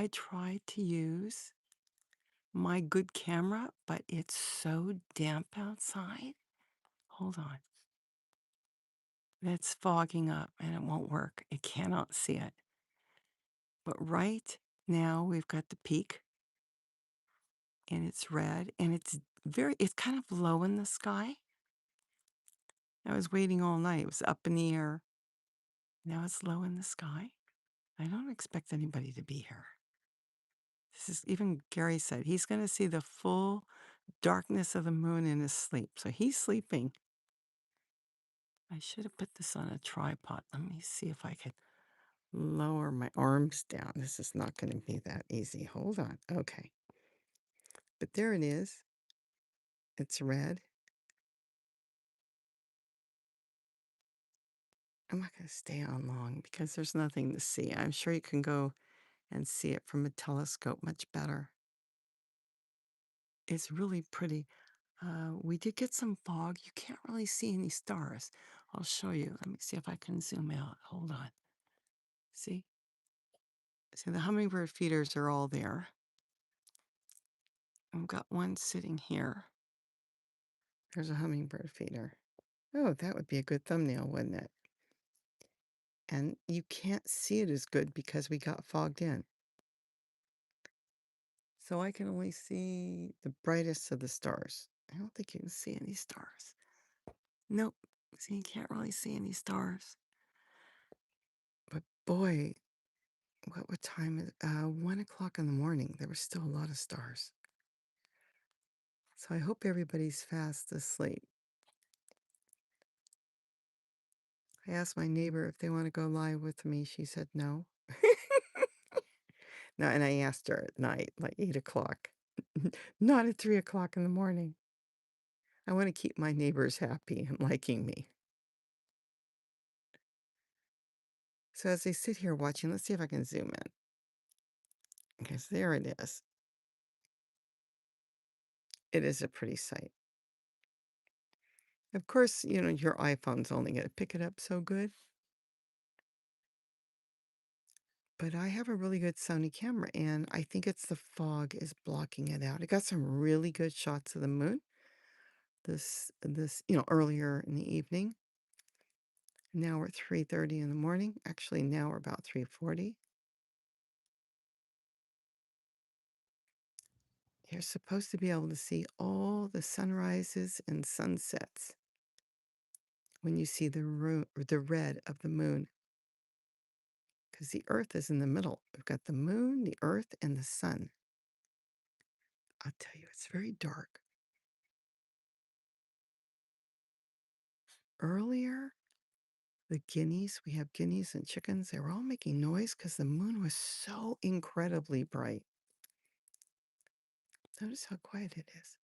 I tried to use my good camera, but it's so damp outside. Hold on. It's fogging up and it won't work. It cannot see it. But right now we've got the peak and it's red and it's kind of low in the sky. I was waiting all night. It was up in the air. Now it's low in the sky. I don't expect anybody to be here. This is even Gary said he's going to see the full darkness of the moon in his sleep. So he's sleeping. I should have put this on a tripod. Let me see if I can lower my arms down. This is not going to be that easy. Hold on. Okay. But there it is. It's red. I'm not going to stay on long because there's nothing to see. I'm sure you can go and see it from a telescope much better. It's really pretty. We did get some fog. You can't really see any stars. I'll show you. Let me see if I can zoom out. Hold on. See? See, the hummingbird feeders are all there. I've got one sitting here. There's a hummingbird feeder. Oh, that would be a good thumbnail, wouldn't it? And you can't see it as good because we got fogged in. So I can only see the brightest of the stars. I don't think you can see any stars. Nope. See, you can't really see any stars. But boy, what time is it? 1 o'clock in the morning. There were still a lot of stars. So I hope everybody's fast asleep. I asked my neighbor if they want to go live with me. She said no. No, and I asked her at night, like 8 o'clock. Not at 3 o'clock in the morning. I want to keep my neighbors happy and liking me. So as I sit here watching, let's see if I can zoom in. Okay, so there it is. It is a pretty sight. Of course, you know, your iPhone's only going to pick it up so good. But I have a really good Sony camera, and I think it's the fog is blocking it out. I got some really good shots of the moon this earlier in the evening. Now we're 3:30 in the morning. Actually, now we're about 3:40. You're supposed to be able to see all the sunrises and sunsets when you see the red of the moon, because the Earth is in the middle. We've got the moon, the Earth, and the sun. I'll tell you, it's very dark. Earlier, the guineas, we have guineas and chickens, they were all making noise because the moon was so incredibly bright. Notice how quiet it is.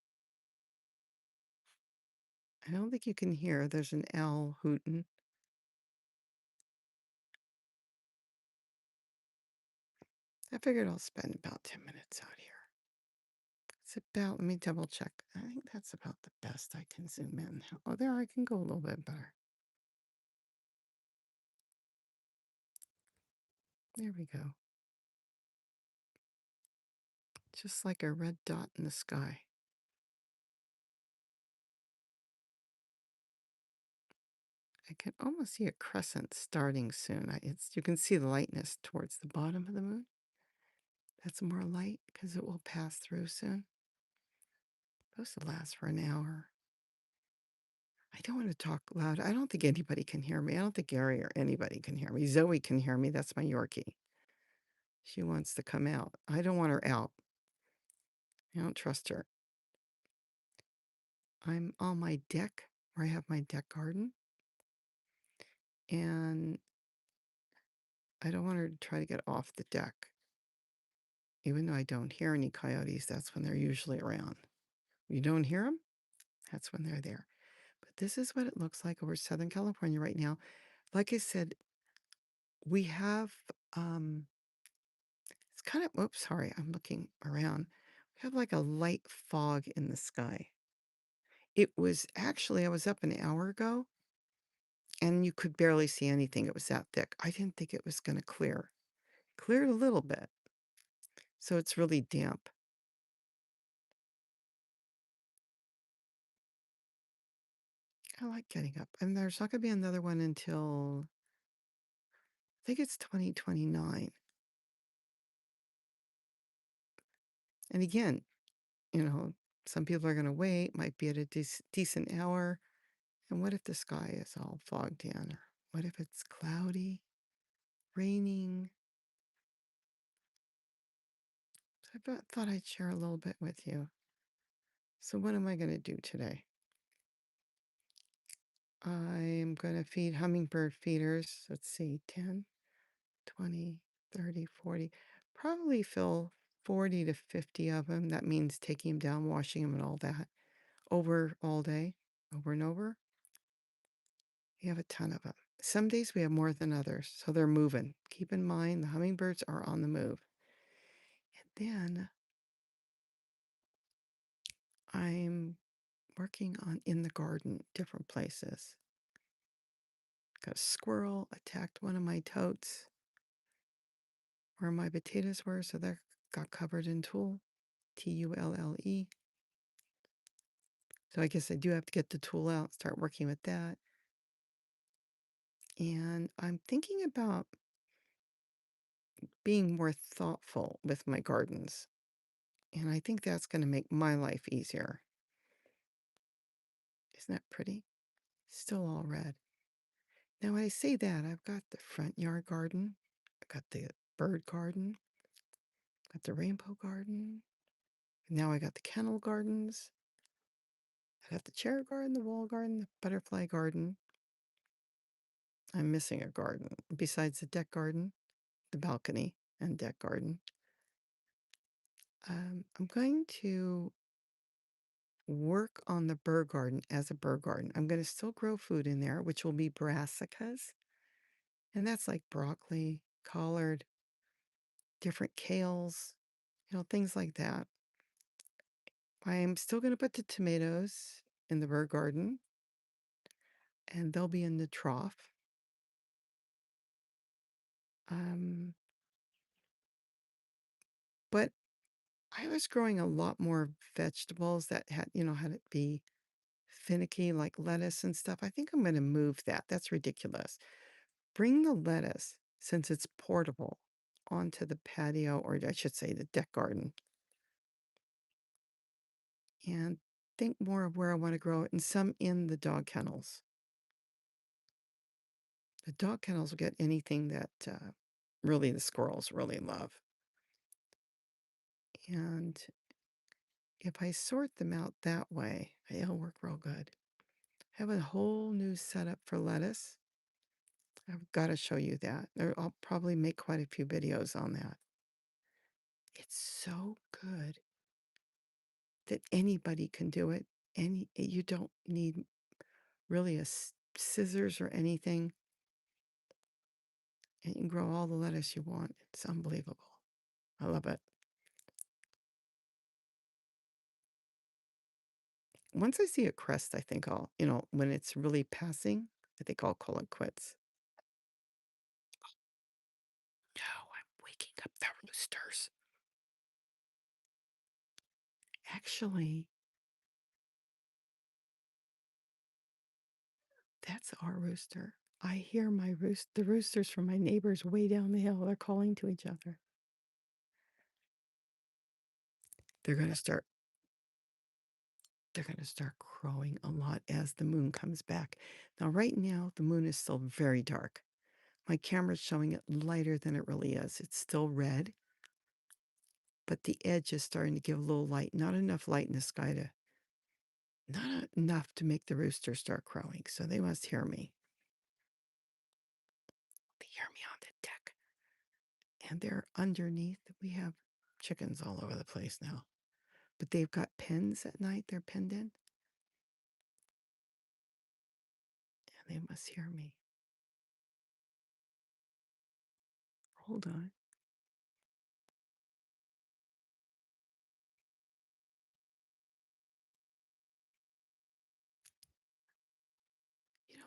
I don't think you can hear. There's an owl hooting. I figured I'll spend about 10 minutes out here. It's about, let me double check. I think that's about the best I can zoom in. Oh, there, I can go a little bit better. There we go. Just like a red dot in the sky. I can almost see a crescent starting soon. You can see the lightness towards the bottom of the moon. That's more light because it will pass through soon. Supposed to last for an hour. I don't want to talk loud. I don't think anybody can hear me. I don't think Gary or anybody can hear me. Zoe can hear me. That's my Yorkie. She wants to come out. I don't want her out. I don't trust her. I'm on my deck where I have my deck garden. And I don't want her to try to get off the deck. Even though I don't hear any coyotes, that's when they're usually around. You don't hear them? That's when they're there. But this is what it looks like over Southern California right now. Like I said, we have, it's kind of, oops, sorry, I'm looking around. We have like a light fog in the sky. It was actually, I was up an hour ago and you could barely see anything. It was that thick. I didn't think it was going to clear. Cleared a little bit. so it's really damp. I like getting up. And there's not going to be another one until I think it's 2029. And again, you know, some people are going to wait, might be at a decent hour. And what if the sky is all fogged in? Or what if it's cloudy, raining? So I thought I'd share a little bit with you. So what am I going to do today? I'm going to feed hummingbird feeders. Let's see, 10, 20, 30, 40. Probably fill 40 to 50 of them. That means taking them down, washing them, and all that. Over all day, over and over. We have a ton of them. Some days we have more than others, so they're moving. Keep in mind, the hummingbirds are on the move. And then I'm working on in the garden, different places. Got a squirrel attacked one of my totes where my potatoes were, so they got covered in tulle, Tulle. So I guess I do have to get the tulle out, start working with that. And I'm thinking about being more thoughtful with my gardens. And I think that's going to make my life easier. Isn't that pretty? Still all red. Now, when I say that, I've got the front yard garden, I've got the bird garden, got the rainbow garden. Now I got the kennel gardens. I got the chair garden, the wall garden, the butterfly garden. I'm missing a garden besides the deck garden, the balcony, and deck garden. I'm going to work on the bird garden as a bird garden. I'm going to still grow food in there, which will be brassicas. And that's like broccoli, collard, different kales, things like that. I'm still going to put the tomatoes in the bird garden, and they'll be in the trough. But I was growing a lot more vegetables that had it be finicky, like lettuce and stuff. I think I'm going to move that. That's ridiculous. Bring the lettuce, since it's portable, onto the patio, or I should say the deck garden, and think more of where I want to grow it, and some in the dog kennels. The dog kennels will get anything that really the squirrels really love. And if I sort them out that way, it'll work real good. I have a whole new setup for lettuce. I've got to show you that. I'll probably make quite a few videos on that. It's so good that anybody can do it. You don't need really scissors or anything, and you can grow all the lettuce you want. It's unbelievable. I love it. Once I see a crest, I think when it's really passing, I think I'll call it quits. No, I'm waking up the roosters. Actually, that's our rooster. I hear the roosters from my neighbors way down the hill. They're calling to each other. They're going to start crowing a lot as the moon comes back. Now, right now, the moon is still very dark. My camera's showing it lighter than it really is. It's still red, but the edge is starting to give a little light. Not enough light in the sky not enough to make the rooster start crowing. So they must hear me. They hear me on the deck. And they're underneath. We have chickens all over the place now. But they've got pens at night. They're penned in. And they must hear me. Hold on.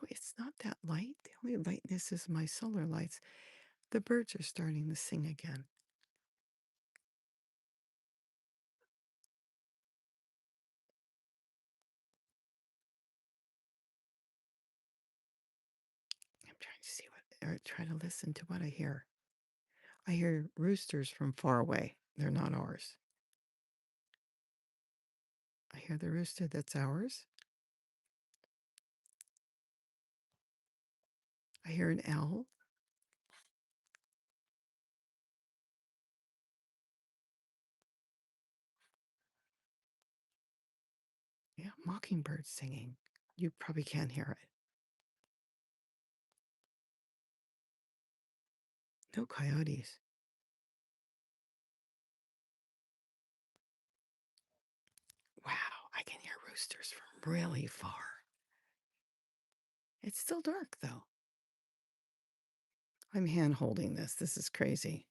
It's not that light. The only lightness is my solar lights. The birds are starting to sing again. see what, or try to listen to what I hear. I hear roosters from far away. They're not ours. I hear the rooster that's ours. I hear an owl. Yeah, mockingbird singing. You probably can't hear it. No coyotes. Wow, I can hear roosters from really far. It's still dark, though. I'm hand holding this. This is crazy.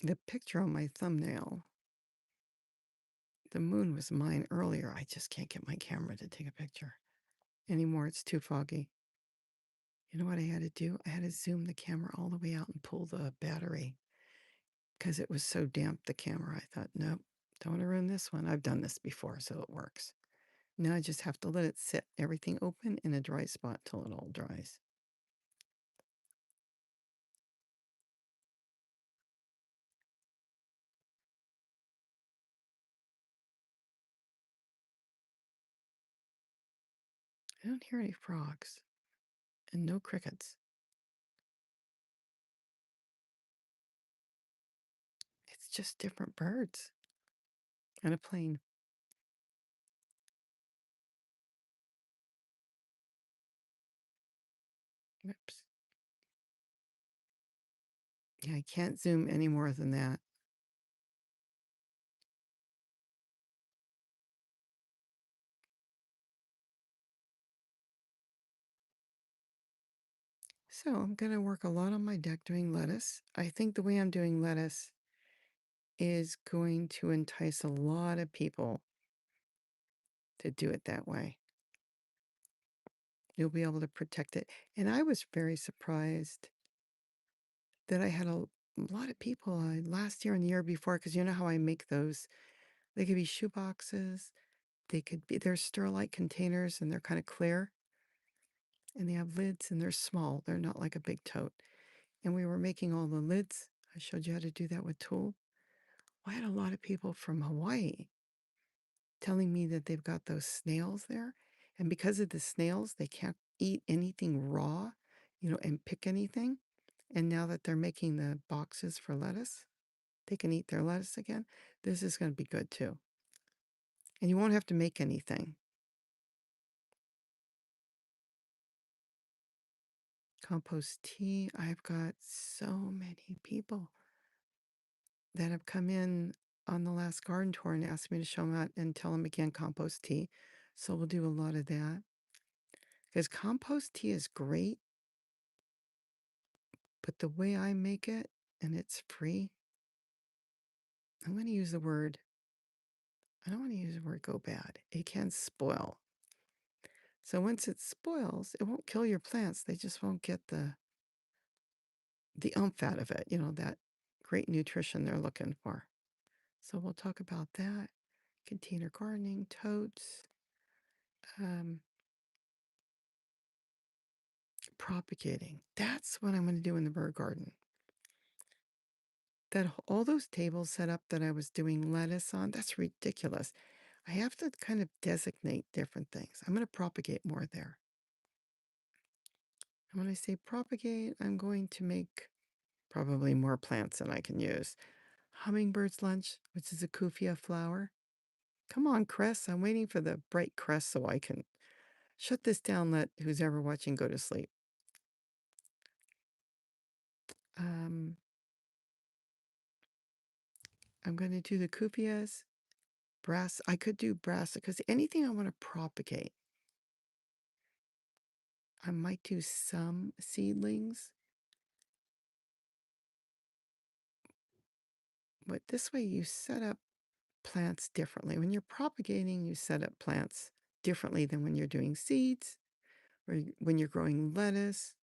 The picture on my thumbnail, the moon was mine earlier. I just can't get my camera to take a picture anymore. It's too foggy. You know what I had to do? I had to zoom the camera all the way out and pull the battery because it was so damp, the camera. I thought, nope, don't want to ruin this one. I've done this before, so it works. Now I just have to let it sit, everything open in a dry spot till it all dries. I don't hear any frogs and no crickets. It's just different birds and a plane. Oops. Yeah, I can't zoom any more than that. So I'm going to work a lot on my deck doing lettuce. I think the way I'm doing lettuce is going to entice a lot of people to do it that way. You'll be able to protect it. And I was very surprised that I had a lot of people last year and the year before, because you know how I make those? They could be shoe boxes, they're Sterlite containers and they're kind of clear and they have lids and they're small. They're not like a big tote. And we were making all the lids. I showed you how to do that with Tulle. I had a lot of people from Hawaii telling me that they've got those snails there. And because of the snails, they can't eat anything raw, and pick anything. And now that they're making the boxes for lettuce, they can eat their lettuce again. This is going to be good too. And you won't have to make anything. Compost tea. I've got so many people that have come in on the last garden tour and asked me to show them out and tell them again compost tea. So we'll do a lot of that. Because compost tea is great, but the way I make it, and it's free, I'm going to use the word, I don't want to use the word go bad. It can spoil. So once it spoils, it won't kill your plants. They just won't get the umph out of it, that great nutrition they're looking for. So we'll talk about that. Container gardening, totes, propagating. That's what I'm going to do in the bird garden. That all those tables set up that I was doing lettuce on, that's ridiculous. I have to kind of designate different things. I'm going to propagate more there. And when I say propagate, I'm going to make probably more plants than I can use. Hummingbird's lunch, which is a kufia flower. Come on, Cress. I'm waiting for the bright crest so I can shut this down, let who's ever watching go to sleep. I'm going to do the kufias, brass. I could do brass because anything I want to propagate. I might do some seedlings. But this way you set up plants differently. When you're propagating, you set up plants differently than when you're doing seeds or when you're growing lettuce,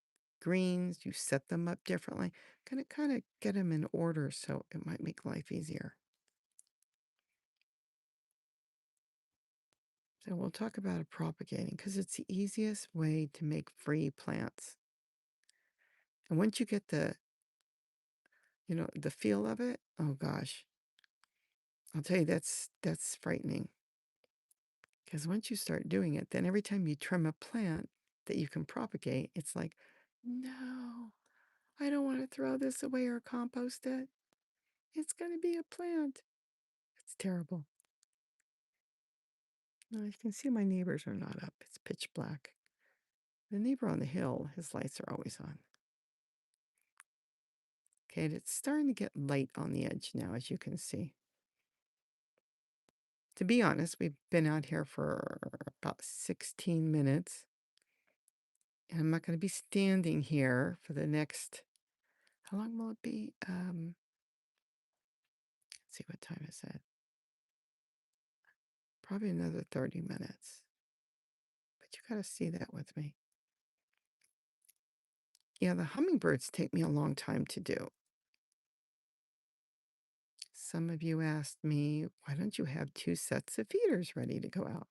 greens, you set them up differently. Kind of get them in order so it might make life easier. So we'll talk about propagating because it's the easiest way to make free plants. And once you get the feel of it, oh gosh, I'll tell you that's frightening. Because once you start doing it, then every time you trim a plant that you can propagate, it's like, no, I don't want to throw this away or compost it. It's going to be a plant. It's terrible. Now you can see my neighbors are not up. It's pitch black. The neighbor on the hill, his lights are always on. Okay, and it's starting to get light on the edge now, as you can see. To be honest, we've been out here for about 16 minutes. And I'm not going to be standing here for the next, how long will it be? Let's see, what time is it? Probably another 30 minutes. But you got to see that with me. Yeah, the hummingbirds take me a long time to do. Some of you asked me, why don't you have 2 sets of feeders ready to go out?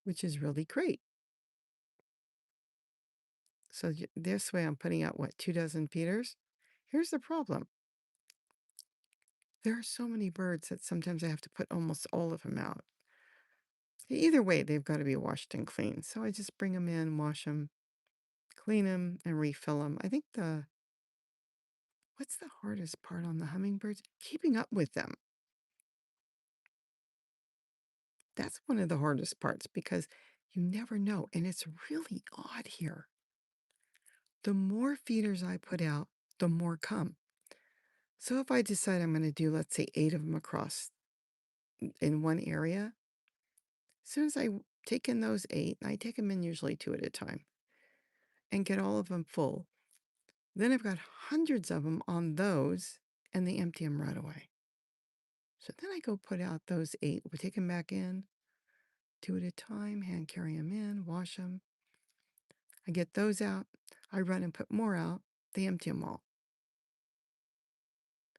Which is really great. So this way I'm putting out, 2 dozen feeders? Here's the problem. There are so many birds that sometimes I have to put almost all of them out. Either way, they've got to be washed and cleaned. So I just bring them in, wash them, clean them, and refill them. I think what's the hardest part on the hummingbirds? Keeping up with them. That's one of the hardest parts because you never know. And it's really odd here. The more feeders I put out, the more come. So if I decide I'm going to do, let's say, 8 of them across in one area, as soon as I take in those 8, I take them in usually 2 at a time and get all of them full. Then I've got hundreds of them on those and they empty them right away. So then I go put out those 8. We take them back in 2 at a time, hand carry them in, wash them. I get those out. I run and put more out. They empty them all.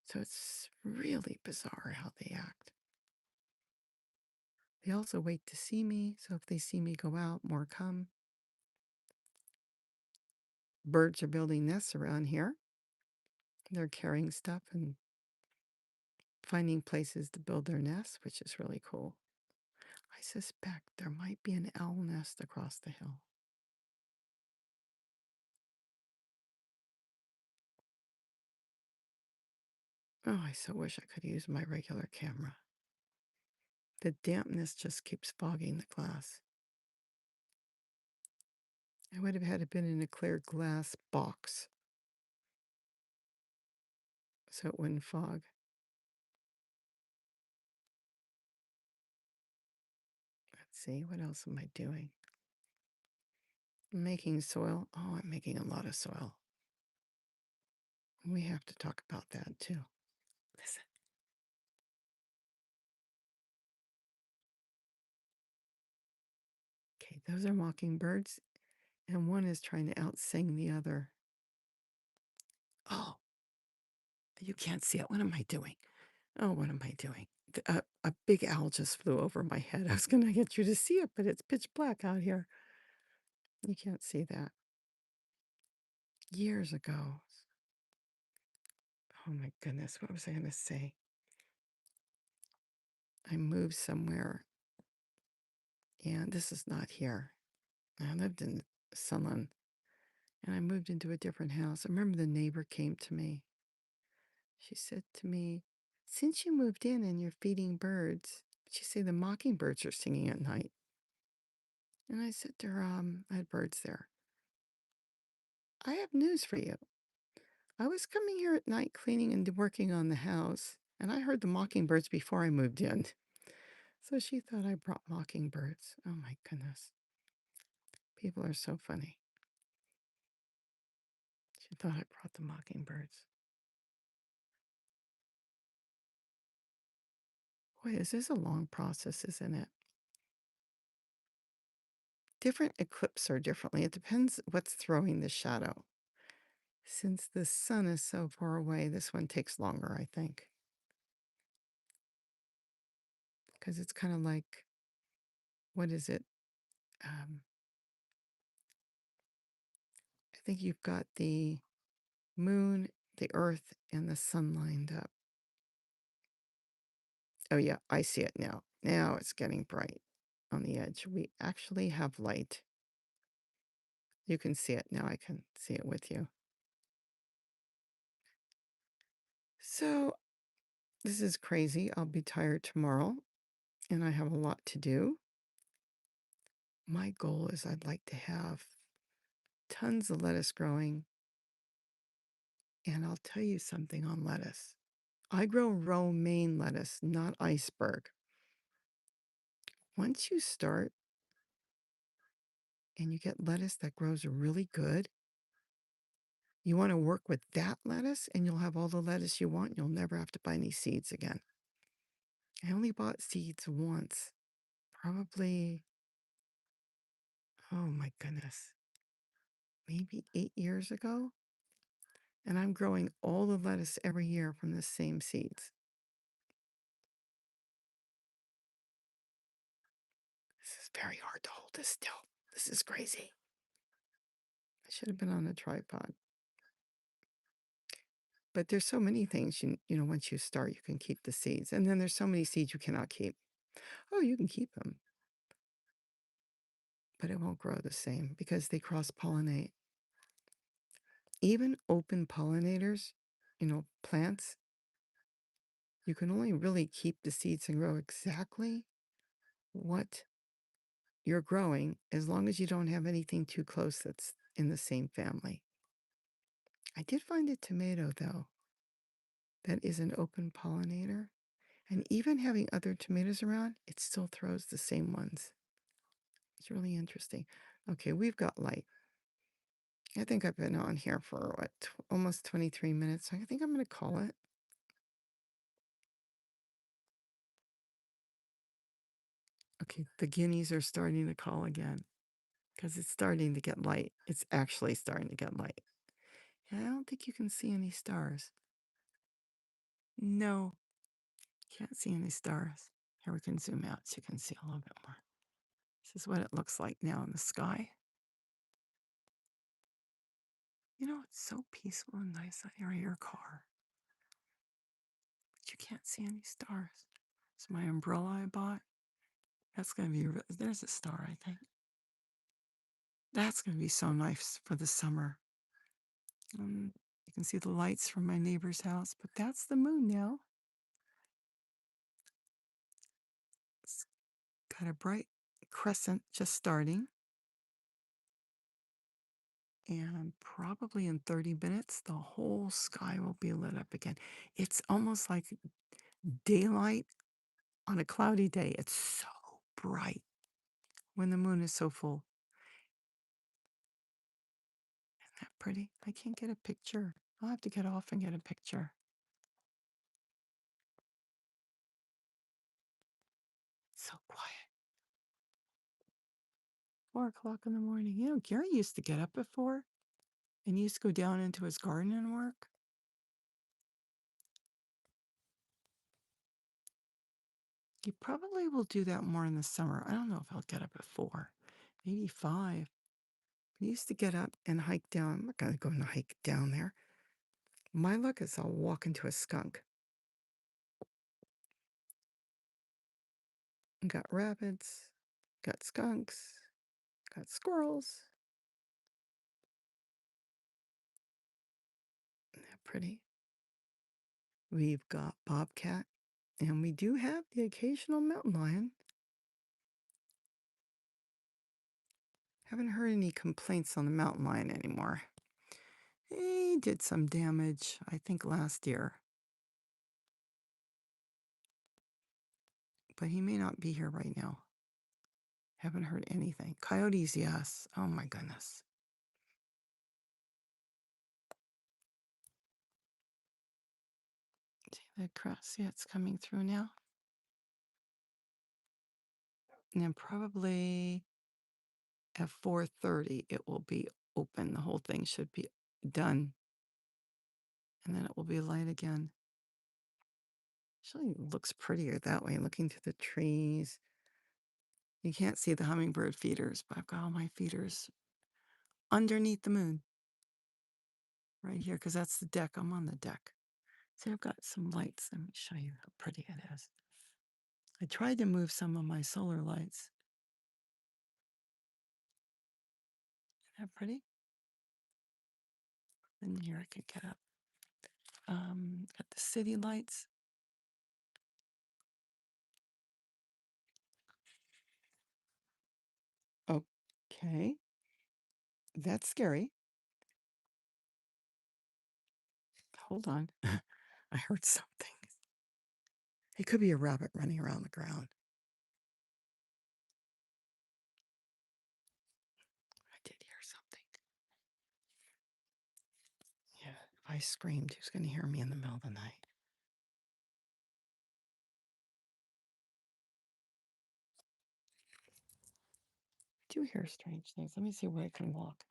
So it's really bizarre how they act. They also wait to see me. So if they see me go out, more come. Birds are building nests around here. They're carrying stuff and finding places to build their nests, which is really cool. I suspect there might be an owl nest across the hill. Oh, I so wish I could use my regular camera. The dampness just keeps fogging the glass. I would have had it been in a clear glass box so it wouldn't fog. Let's see, what else am I doing? I'm making soil. Oh, I'm making a lot of soil. We have to talk about that too. Listen. Okay, those are mockingbirds, and one is trying to outsing the other. Oh, you can't see it. What am I doing? Oh, what am I doing? A big owl just flew over my head. I was going to get you to see it, but it's pitch black out here. You can't see that. Years ago. Oh my goodness, what was I going to say? I moved somewhere, and this is not here. I lived in Sunland, and I moved into a different house. I remember the neighbor came to me. She said to me, since you moved in and you're feeding birds, she said the mockingbirds are singing at night. And I said to her, I had birds there. I have news for you. I was coming here at night cleaning and working on the house, and I heard the mockingbirds before I moved in. So she thought I brought mockingbirds. Oh my goodness. People are so funny. She thought I brought the mockingbirds. Boy, this is a long process, isn't it? Different eclipses are differently. It depends what's throwing the shadow. Since the sun is so far away, this one takes longer, I think. Because it's kind of like what is it? I think you've got the moon, the earth, and the sun lined up. Oh, yeah, I see it now. Now it's getting bright on the edge. We actually have light. You can see it now. I can see it with you. So this is crazy. I'll be tired tomorrow, and I have a lot to do. My goal is I'd like to have tons of lettuce growing. And I'll tell you something on lettuce. I grow romaine lettuce, not iceberg. Once you start and you get lettuce that grows really good, you want to work with that lettuce and you'll have all the lettuce you want. You'll never have to buy any seeds again. I only bought seeds once, probably, oh my goodness, maybe 8 years ago. And I'm growing all the lettuce every year from the same seeds. This is very hard to hold this still. This is crazy. I should have been on a tripod. But there's so many things, once you start, you can keep the seeds. And then there's so many seeds you cannot keep. Oh, you can keep them, but it won't grow the same because they cross-pollinate. Even open pollinators, plants, you can only really keep the seeds and grow exactly what you're growing as long as you don't have anything too close that's in the same family. I did find a tomato, though, that is an open pollinator. And even having other tomatoes around, it still throws the same ones. It's really interesting. Okay, we've got light. I think I've been on here for, almost 23 minutes. I think I'm going to call it. Okay, the guineas are starting to call again because it's starting to get light. It's actually starting to get light. And I don't think you can see any stars. No, can't see any stars. Here, we can zoom out so you can see a little bit more. This is what it looks like now in the sky. It's so peaceful and nice out here in your car. But you can't see any stars. It's my umbrella I bought. That's going to be, there's a star, I think. That's going to be so nice for the summer. You can see the lights from my neighbor's house, but that's the moon now. It's got a bright crescent just starting. And probably in 30 minutes, the whole sky will be lit up again. It's almost like daylight on a cloudy day. It's so bright when the moon is so full. Isn't that pretty? I can't get a picture. I'll have to get off and get a picture. It's so quiet. 4 o'clock in the morning. Gary used to get up at 4 and he used to go down into his garden and work. He probably will do that more in the summer. I don't know if he'll get up at 4, maybe 5. He used to get up and hike down. I'm not going to go and hike down there. My luck is I'll walk into a skunk. Got rabbits, got skunks, got squirrels. Isn't that pretty? We've got bobcat, and we do have the occasional mountain lion. Haven't heard any complaints on the mountain lion anymore. He did some damage, I think, last year. But he may not be here right now. Haven't heard anything. Coyotes, yes. Oh my goodness. See the cross? See, it's coming through now. And then probably at 4:30, it will be open. The whole thing should be done. And then it will be light again. Actually, it looks prettier that way, looking to the trees. You can't see the hummingbird feeders, but I've got all my feeders underneath the moon right here because that's the deck. I'm on the deck. See, I've got some lights. Let me show you how pretty it is. I tried to move some of my solar lights. Isn't that pretty? And here I could get up. Got the city lights. Okay, that's scary. Hold on. I heard something. It could be a rabbit running around the ground. I did hear something. Yeah, if I screamed, who's going to hear me in the middle of the night? I do hear strange things. Let me see where I can walk.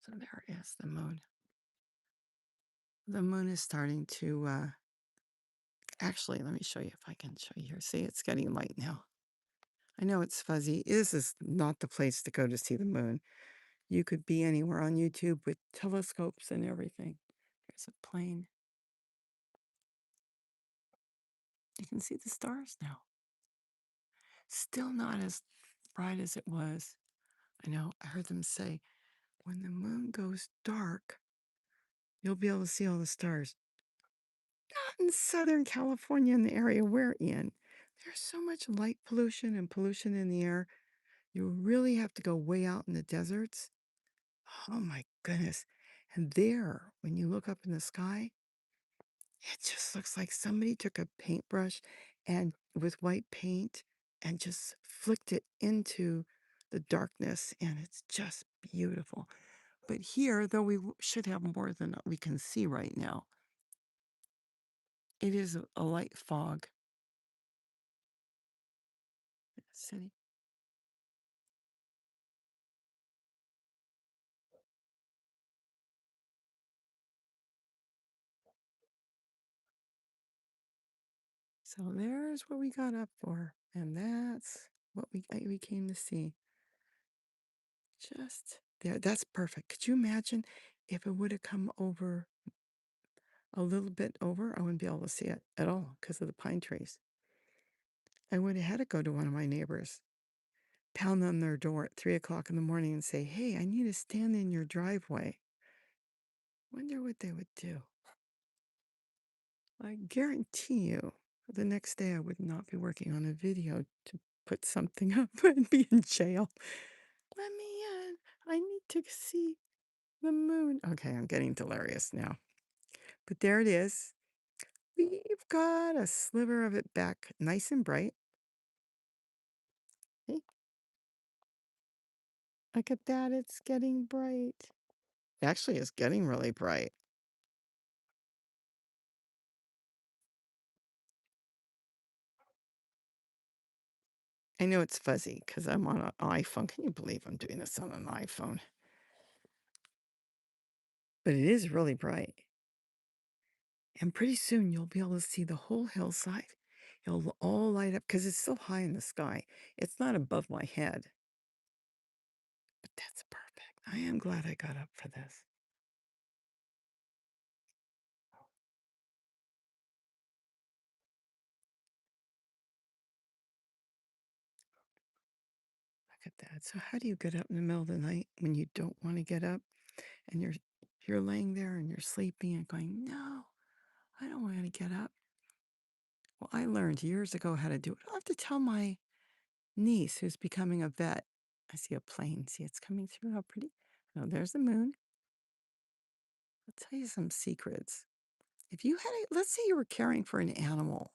So there is the moon. The moon is starting to, actually, let me show you if I can show you here. See, it's getting light now. I know it's fuzzy. This is not the place to go to see the moon. You could be anywhere on YouTube with telescopes and everything. There's a plane. You can see the stars now. Still not as bright as it was. I know, I heard them say, when the moon goes dark, you'll be able to see all the stars. Not in Southern California, in the area we're in. There's so much light pollution and pollution in the air. You really have to go way out in the deserts. Oh my goodness. And there, when you look up in the sky, it just looks like somebody took a paintbrush and with white paint and just flicked it into the darkness, and it's just beautiful. But here, though we should have more than we can see right now, it is a light fog. City. So there's what we got up for, and that's what we came to see. Just there, that's perfect. Could you imagine if it would have come over a little bit over? I wouldn't be able to see it at all because of the pine trees. I would have had to go to one of my neighbors, pound on their door at 3 o'clock in the morning and say, "Hey, I need to stand in your driveway." Wonder what they would do. I guarantee you, the next day I would not be working on a video to put something up. I'd be in jail. Let me in. I need to see the moon. Okay, I'm getting delirious now. But there it is. We've got a sliver of it back, nice and bright. Hey, look at that. It's getting bright. Actually, it's getting really bright. I know it's fuzzy because I'm on an iPhone. Can you believe I'm doing this on an iPhone? But it is really bright. And pretty soon you'll be able to see the whole hillside. It'll all light up because it's so high in the sky. It's not above my head. But that's perfect. I am glad I got up for this. Look at that. So how do you get up in the middle of the night when you don't want to get up and you're laying there and you're sleeping and going, "No, I don't want to get up." Well, I learned years ago how to do it. I'll have to tell my niece who's becoming a vet. I see a plane. See, it's coming through. How pretty. Oh, there's the moon. I'll tell you some secrets. If you had let's say you were caring for an animal,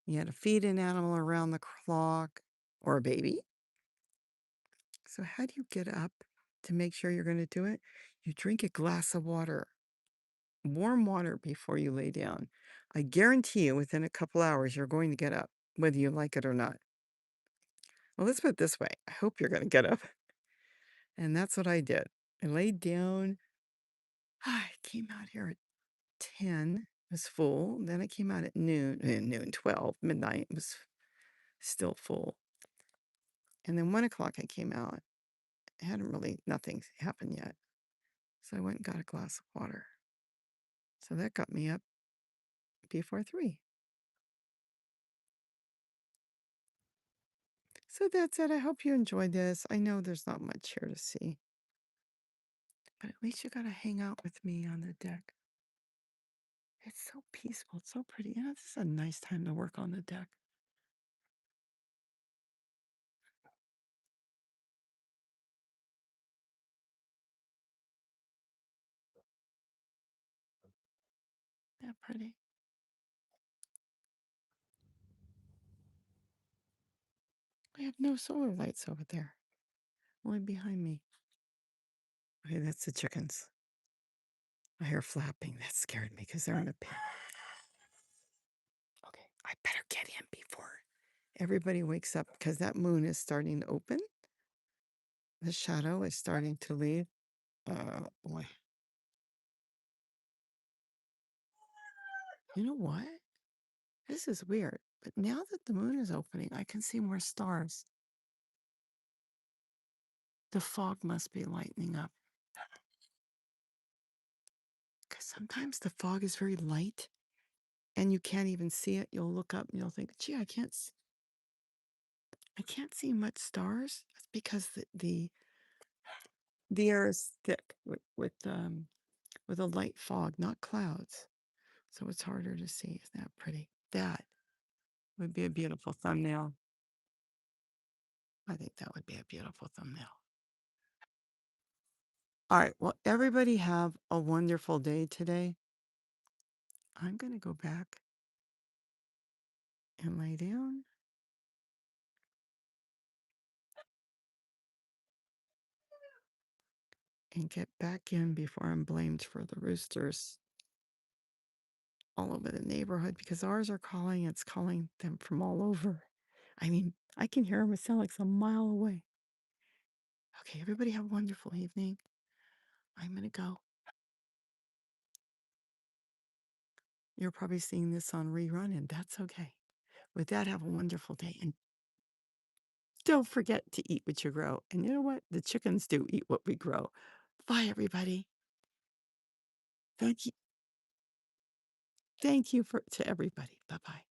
you had to feed an animal around the clock or a baby. So, how do you get up to make sure you're going to do it? You drink a glass of water, warm water before you lay down. I guarantee you within a couple hours, you're going to get up, whether you like it or not. Well, let's put it this way. I hope you're going to get up. And that's what I did. I laid down. I came out here at 10. was full. Then I came out at noon, 12, midnight was still full. And then 1 o'clock I came out. Nothing happened yet. So I went and got a glass of water. So that got me up before 3. So that's it. I hope you enjoyed this. I know there's not much here to see, but at least you got to hang out with me on the deck. It's so peaceful. It's so pretty. This is a nice time to work on the deck. Isn't that pretty? I have no solar lights over there, only behind me. Okay, that's the chickens. I hear flapping. That scared me because they're in a pen. Okay, I better get in before everybody wakes up because that moon is starting to open. The shadow is starting to leave. Boy. You know what? This is weird. But now that the moon is opening, I can see more stars. The fog must be lightening up. Because sometimes the fog is very light and you can't even see it. You'll look up and you'll think, gee, I can't see much stars. That's because the air is thick with a light fog, not clouds. So it's harder to see. Isn't that pretty? That would be a beautiful thumbnail. I think that would be a beautiful thumbnail. All right. Well, everybody have a wonderful day today. I'm going to go back and lay down. And get back in before I'm blamed for the roosters all over the neighborhood because ours are calling. It's calling them from all over. I mean, I can hear them. It sounds like it's a mile away. Okay, everybody have a wonderful evening. I'm going to go. You're probably seeing this on rerun, and that's okay. With that, have a wonderful day. And don't forget to eat what you grow. And you know what? The chickens do eat what we grow. Bye, everybody. Thank you. Thank you to everybody. Bye-bye.